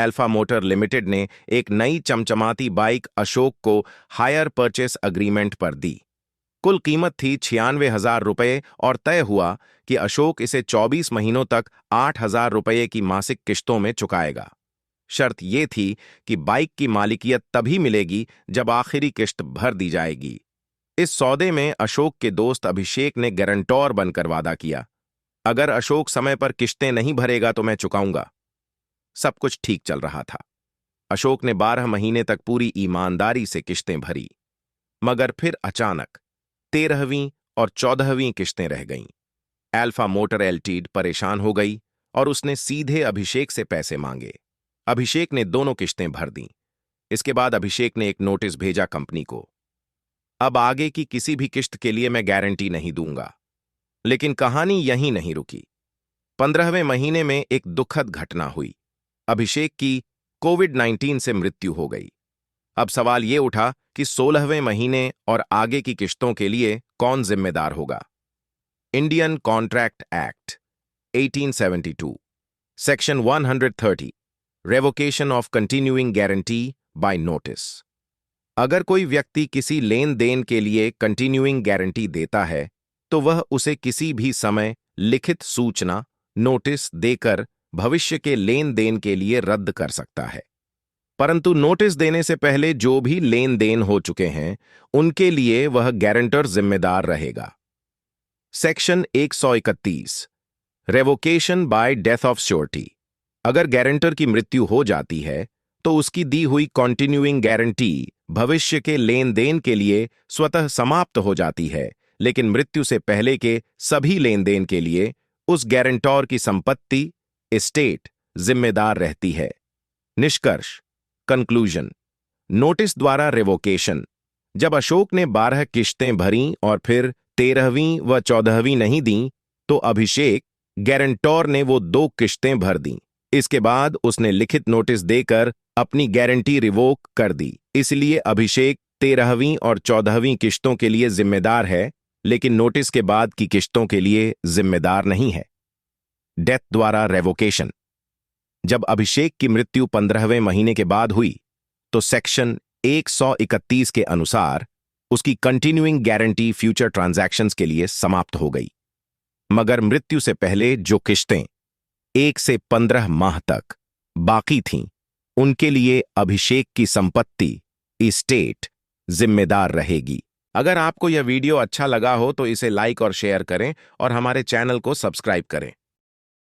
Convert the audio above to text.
Alpha motor limited ने एक नई चमचमाती बाइक अशोक को हायर परचेस अग्रीमेंट पर दी। कुल कीमत थी 96,000 रुपये और तय हुआ कि अशोक इसे 24 महीनों तक 8,000 रुपये की मासिक किश्तों में चुकाएगा। शर्त यह थी कि बाइक की मालिकियत तभी मिलेगी जब आखिरी किश्त भर दी जाएगी। इस सौदे में अशोक के दोस्त अभिषेक ने गारंटर बनकर वादा किया, अगर अशोक समय पर किश्तें नहीं भरेगा तो मैं चुकाऊंगा। सब कुछ ठीक चल रहा था। अशोक ने 12 महीने तक पूरी ईमानदारी से किश्तें भरी, मगर फिर अचानक 13वीं और 14वीं किश्तें रह गईं। अल्फा मोटर एलटीडी परेशान हो गई और उसने सीधे अभिषेक से पैसे मांगे। अभिषेक ने दोनों किश्तें भर दीं। इसके बाद अभिषेक ने एक नोटिस भेजा कंपनी को, अब आगे की किसी भी किश्त के लिए मैं गारंटी नहीं दूंगा। लेकिन कहानी यहीं नहीं रुकी। 15वें महीने में एक दुखद घटना हुई। अभिषेक की कोविड-19 से मृत्यु हो गई। अब सवाल यह उठा कि 16वें महीने और आगे की किश्तों के लिए कौन जिम्मेदार होगा। Indian contract act 1872 section 130 revocation of continuing guarantee bye notice. अगर कोई व्यक्ति किसी लेन देन के लिए कंटिन्यूइंग गारंटी देता है तो वह उसे किसी भी समय लिखित सूचना नोटिस देकर भविष्य के लेन देन के लिए रद्द कर सकता है। परंतु नोटिस देने से पहले जो भी लेन देन हो चुके हैं उनके लिए वह गारंटर जिम्मेदार रहेगा। Section 131 revocation bye death of surety. अगर गारंटर की मृत्यु हो जाती है तो उसकी दी हुई कंटिन्यूइंग गारंटी भविष्य के लेन देन के लिए स्वतः समाप्त हो जाती है, लेकिन मृत्यु से पहले के सभी लेन देन के लिए उस गारंटर की संपत्ति एस्टेट जिम्मेदार रहती है। निष्कर्ष कंक्लूजन, नोटिस द्वारा रेवोकेशन। जब अशोक ने 12 किश्तें भरीं और फिर 13वीं व 14वीं नहीं दी तो अभिषेक गारंटर ने वो 2 किश्तें भर दी। इसके बाद उसने लिखित नोटिस देकर अपनी गारंटी रिवोक कर दी। इसलिए अभिषेक 13वीं और 14वीं किश्तों के लिए जिम्मेदार है, लेकिन नोटिस के बाद की किश्तों के लिए जिम्मेदार नहीं है। डेथ द्वारा रेवोकेशन। जब अभिषेक की मृत्यु 15वें महीने के बाद हुई तो सेक्शन 131 के अनुसार उसकी कंटिन्यूइंग गारंटी फ्यूचर ट्रांजैक्शंस के लिए समाप्त हो गई। मगर मृत्यु से पहले जो किश्तें 1 से 15 माह तक बाकी थीं, उनके लिए अभिषेक की संपत्ति एस्टेट जिम्मेदार रहेगी। अगर आपको यह वीडियो अच्छा लगा हो तो इसे लाइक और शेयर करें और हमारे चैनल को सब्सक्राइब करें।